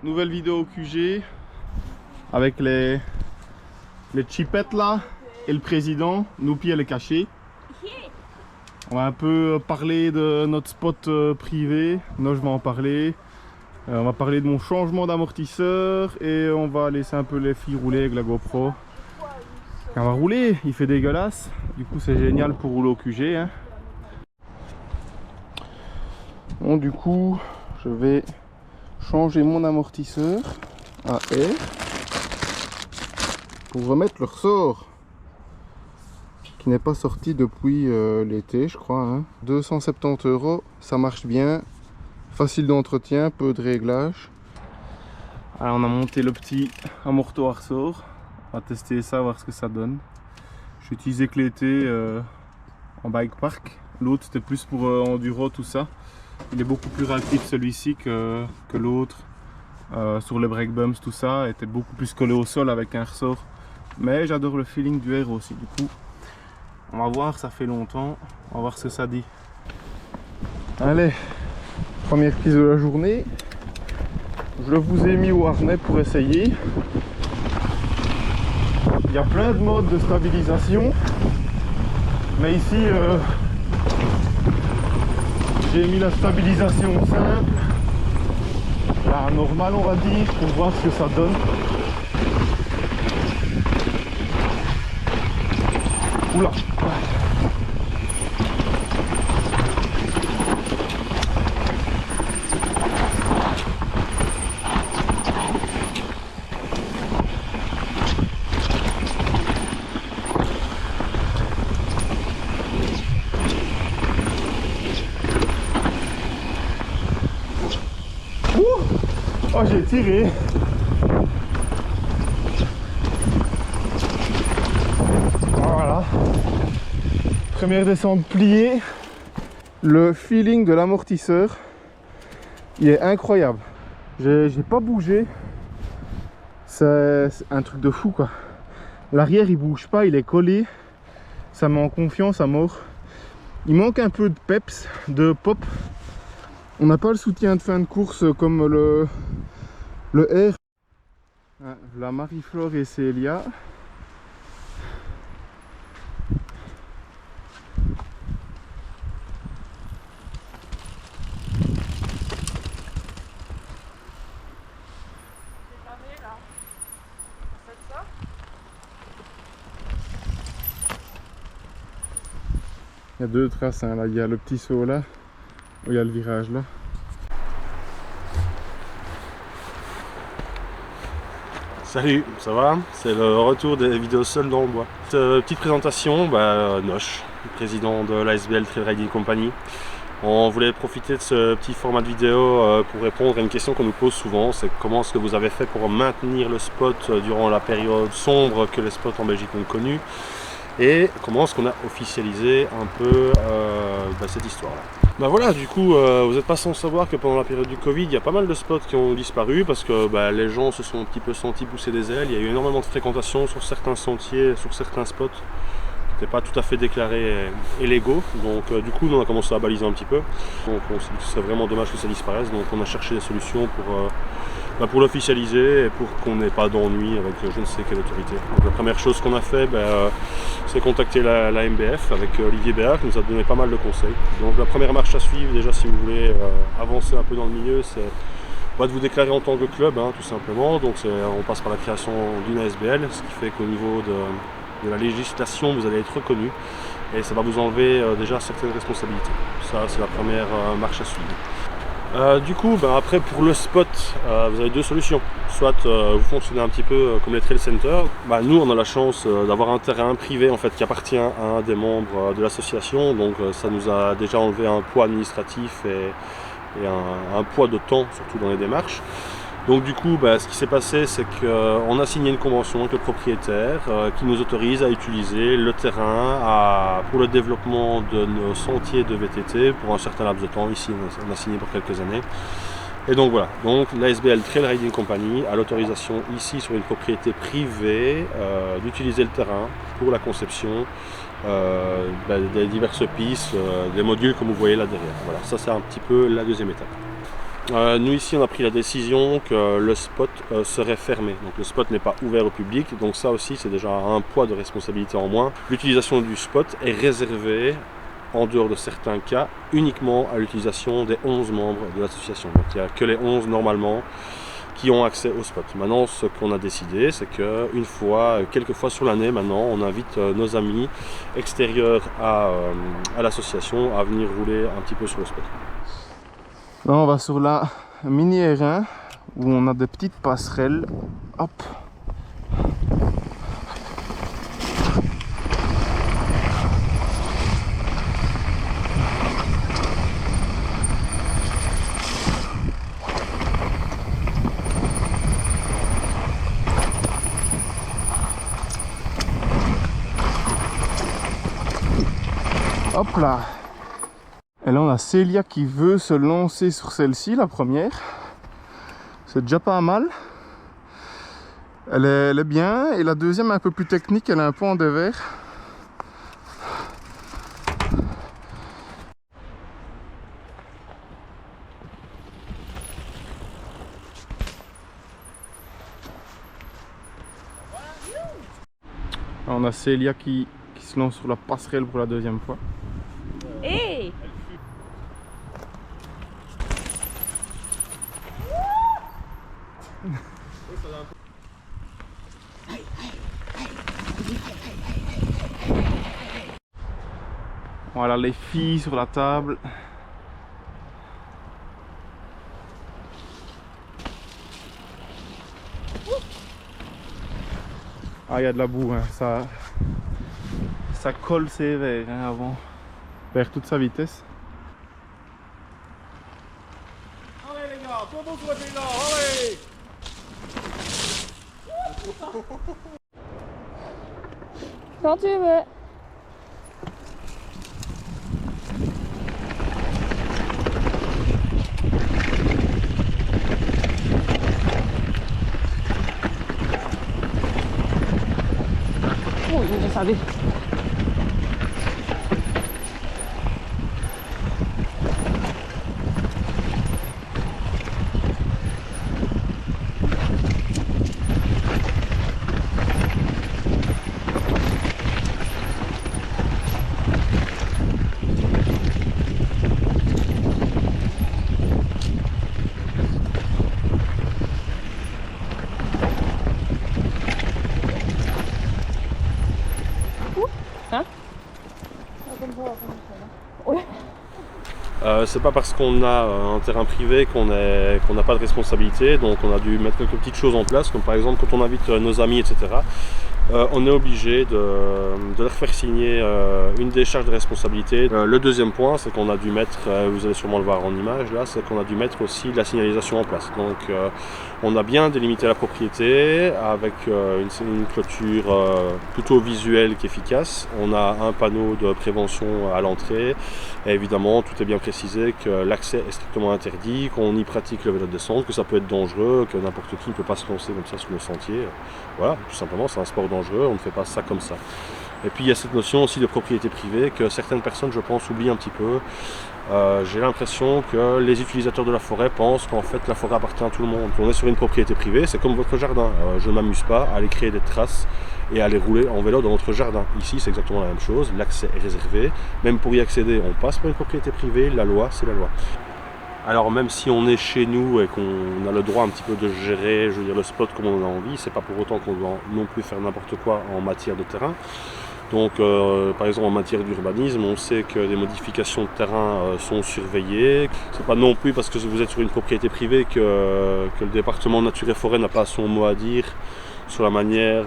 nouvelle vidéo au QG avec les chipettes là et le président. Noupi elle est cachée. On va un peu parler de notre spot privé. Non, je vais en parler. On va parler de mon changement d'amortisseur et on va laisser un peu les filles rouler avec la GoPro. On va rouler, il fait dégueulasse. Du coup, c'est génial pour rouler au QG. Hein. Bon, du coup, je vais changer mon amortisseur à air pour remettre le ressort qui n'est pas sorti depuis l'été, je crois. Hein. 270 €, ça marche bien. Facile d'entretien, peu de réglage. Alors, on a monté le petit amorto à ressort. On va tester ça, voir ce que ça donne. J'ai utilisé que l'été en bike park. L'autre c'était plus pour enduro, tout ça. Il est beaucoup plus réactif celui-ci que l'autre. Sur les break bumps, tout ça était beaucoup plus collé au sol avec un ressort. Mais j'adore le feeling du air aussi. Du coup, on va voir, ça fait longtemps. On va voir ce que ça dit. Allez, première prise de la journée. Je vous ai mis au harnais pour essayer. Il y a plein de modes de stabilisation. Mais ici, j'ai mis la stabilisation simple. La normale, on va dire, pour voir ce que ça donne. Oula! Oh, j'ai tiré. Voilà. Première descente pliée. Le feeling de l'amortisseur, il est incroyable. J'ai pas bougé. C'est un truc de fou quoi. L'arrière il bouge pas, il est collé. Ça met en confiance à mort. Il manque un peu de peps, de pop. On n'a pas le soutien de fin de course comme le R. La Marie-Flore et Célia. Il y a deux traces, hein, là. Il y a le petit saut là, où il y a le virage là. Salut, ça va? C'est le retour des vidéos seules dans le bois. Petite présentation, Noche, président de l'ASBL Trail Riding Company. On voulait profiter de ce petit format de vidéo pour répondre à une question qu'on nous pose souvent, c'est comment est-ce que vous avez fait pour maintenir le spot durant la période sombre que les spots en Belgique ont connue, et comment est-ce qu'on a officialisé un peu cette histoire-là. Voilà, du coup, vous n'êtes pas sans savoir que pendant la période du Covid, il y a pas mal de spots qui ont disparu parce que les gens se sont un petit peu sentis pousser des ailes. Il y a eu énormément de fréquentation sur certains sentiers, sur certains spots qui n'étaient pas tout à fait déclarés et légaux. Donc du coup, on a commencé à baliser un petit peu. Donc on s'est dit que ce serait vraiment dommage que ça disparaisse. Donc on a cherché des solutions pour l'officialiser et pour qu'on n'ait pas d'ennui avec je ne sais quelle autorité. Donc la première chose qu'on a fait, c'est contacter la MBF avec Olivier Béard qui nous a donné pas mal de conseils. Donc la première marche à suivre, déjà si vous voulez avancer un peu dans le milieu, c'est de vous déclarer en tant que club, tout simplement. Donc on passe par la création d'une ASBL, ce qui fait qu'au niveau de la législation, vous allez être reconnu et ça va vous enlever déjà certaines responsabilités. Ça, c'est la première marche à suivre. Du coup, après pour le spot, vous avez deux solutions. Soit vous fonctionnez un petit peu comme les trail centers. Nous, on a la chance d'avoir un terrain privé en fait qui appartient à un des membres de l'association. Donc ça nous a déjà enlevé un poids administratif et un poids de temps, surtout dans les démarches. Donc du coup, ce qui s'est passé, c'est qu'on a signé une convention avec le propriétaire qui nous autorise à utiliser le terrain pour le développement de nos sentiers de VTT pour un certain laps de temps. Ici, on a signé pour quelques années. Et donc voilà, donc l'ASBL Trail Riding Company a l'autorisation ici sur une propriété privée d'utiliser le terrain pour la conception des diverses pistes, des modules comme vous voyez là derrière. Voilà, ça c'est un petit peu la deuxième étape. Nous ici on a pris la décision que le spot serait fermé, donc le spot n'est pas ouvert au public, donc ça aussi c'est déjà un poids de responsabilité en moins. L'utilisation du spot est réservée, en dehors de certains cas, uniquement à l'utilisation des 11 membres de l'association. Donc il n'y a que les 11 normalement qui ont accès au spot. Maintenant ce qu'on a décidé c'est qu'une fois, quelques fois sur l'année maintenant, on invite nos amis extérieurs à l'association à venir rouler un petit peu sur le spot. Là on va sur la mini R1 où on a des petites passerelles. Hop. Hop là. Et là on a Célia qui veut se lancer sur celle-ci, la première. C'est déjà pas mal. Elle est bien. Et la deuxième est un peu plus technique, elle est un peu en dévers. Là, on a Célia qui se lance sur la passerelle pour la deuxième fois. Hey! Voilà les filles sur la table. Ah, il y a de la boue, hein. Ça colle sévère hein, avant. Perd toute sa vitesse. Allez les gars, tout le monde sur le pays là, allez! Quand tu veux. Oh, je savais. C'est pas parce qu'on a un terrain privé qu'on n'a pas de responsabilité, donc on a dû mettre quelques petites choses en place, comme par exemple quand on invite nos amis, etc. On est obligé de leur faire signer une décharge de responsabilité. Le deuxième point, c'est qu'on a dû mettre, vous allez sûrement le voir en image là, c'est qu'on a dû mettre aussi de la signalisation en place. Donc on a bien délimité la propriété avec une clôture plutôt visuelle qu'efficace. On a un panneau de prévention à l'entrée et évidemment tout est bien précisé que l'accès est strictement interdit, qu'on y pratique le vélo de descente, que ça peut être dangereux, que n'importe qui ne peut pas se lancer comme ça sur le sentier. Voilà, tout simplement, c'est un sport dangereux, on ne fait pas ça comme ça. Et puis il y a cette notion aussi de propriété privée que certaines personnes, je pense, oublient un petit peu. J'ai l'impression que les utilisateurs de la forêt pensent qu'en fait la forêt appartient à tout le monde. On est sur une propriété privée, c'est comme votre jardin. Je ne m'amuse pas à aller créer des traces et à aller rouler en vélo dans votre jardin. Ici c'est exactement la même chose, l'accès est réservé. Même pour y accéder, on passe par une propriété privée, la loi c'est la loi. Alors même si on est chez nous et qu'on a le droit un petit peu de gérer, je veux dire, le spot comme on en a envie, c'est pas pour autant qu'on doit non plus faire n'importe quoi en matière de terrain. Donc par exemple en matière d'urbanisme, on sait que les modifications de terrain sont surveillées. C'est pas non plus parce que vous êtes sur une propriété privée que le département nature et forêt n'a pas son mot à dire sur la manière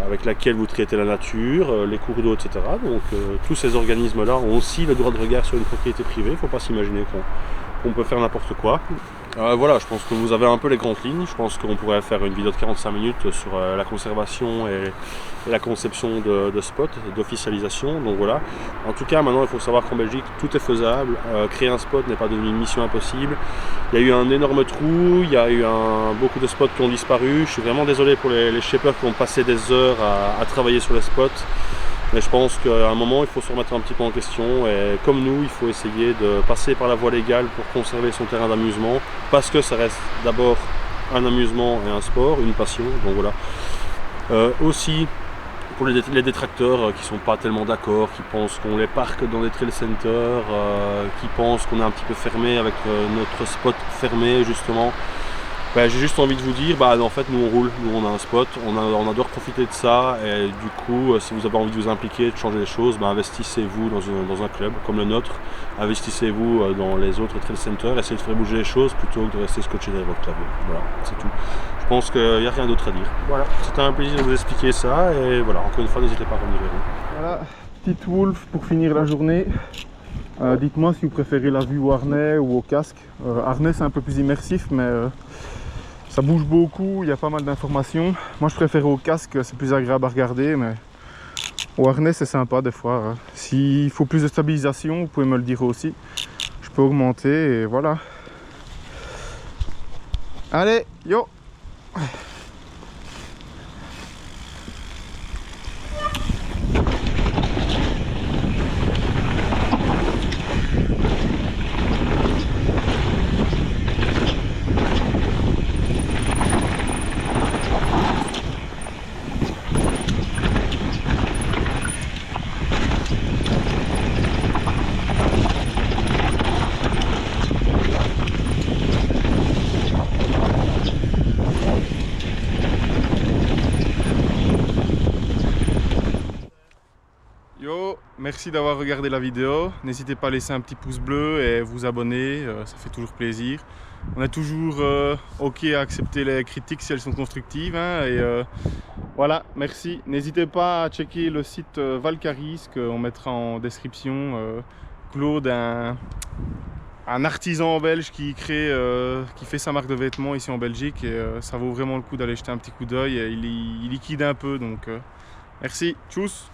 avec laquelle vous traitez la nature, les cours d'eau, etc. Donc tous ces organismes-là ont aussi le droit de regard sur une propriété privée. Il ne faut pas s'imaginer qu'on peut faire n'importe quoi. Voilà, je pense que vous avez un peu les grandes lignes. Je pense qu'on pourrait faire une vidéo de 45 minutes sur la conservation et la conception de spots, d'officialisation. Donc voilà. En tout cas, maintenant, il faut savoir qu'en Belgique, tout est faisable. Créer un spot n'est pas devenu une mission impossible. Il y a eu un énorme trou, il y a eu beaucoup de spots qui ont disparu. Je suis vraiment désolé pour les shippers qui ont passé des heures à travailler sur les spots. Mais je pense qu'à un moment, il faut se remettre un petit peu en question. Et comme nous, il faut essayer de passer par la voie légale pour conserver son terrain d'amusement. Parce que ça reste d'abord un amusement et un sport, une passion. Donc voilà. Aussi, pour les détracteurs qui sont pas tellement d'accord, qui pensent qu'on les parque dans des trail centers, qui pensent qu'on est un petit peu fermé avec notre spot fermé justement. Ben, j'ai juste envie de vous dire, en fait nous on roule, nous on a un spot, on adore profiter de ça et du coup si vous avez envie de vous impliquer, de changer les choses, investissez-vous dans un club comme le nôtre, investissez-vous dans les autres trail centers, essayez de faire bouger les choses plutôt que de rester scotché derrière votre clavier. Voilà, c'est tout. Je pense qu'il n'y a rien d'autre à dire. Voilà, c'était un plaisir de vous expliquer ça et voilà, encore une fois n'hésitez pas à revenir vers nous. Voilà, petite Wolf pour finir la journée. Dites-moi si vous préférez la vue au harnais ou au casque. Harnais c'est un peu plus immersif mais ça bouge beaucoup, il y a pas mal d'informations. Moi je préfère au casque, c'est plus agréable à regarder, mais au harnais c'est sympa des fois. S'il faut plus de stabilisation, vous pouvez me le dire aussi. Je peux augmenter et voilà. Allez, yo! Yo, merci d'avoir regardé la vidéo. N'hésitez pas à laisser un petit pouce bleu et vous abonner, ça fait toujours plaisir. On est toujours ok à accepter les critiques si elles sont constructives. Voilà, merci. N'hésitez pas à checker le site Valcaris qu'on mettra en description. Claude, un artisan belge qui fait sa marque de vêtements ici en Belgique et ça vaut vraiment le coup d'aller jeter un petit coup d'œil. Il liquide un peu donc merci, tchuss.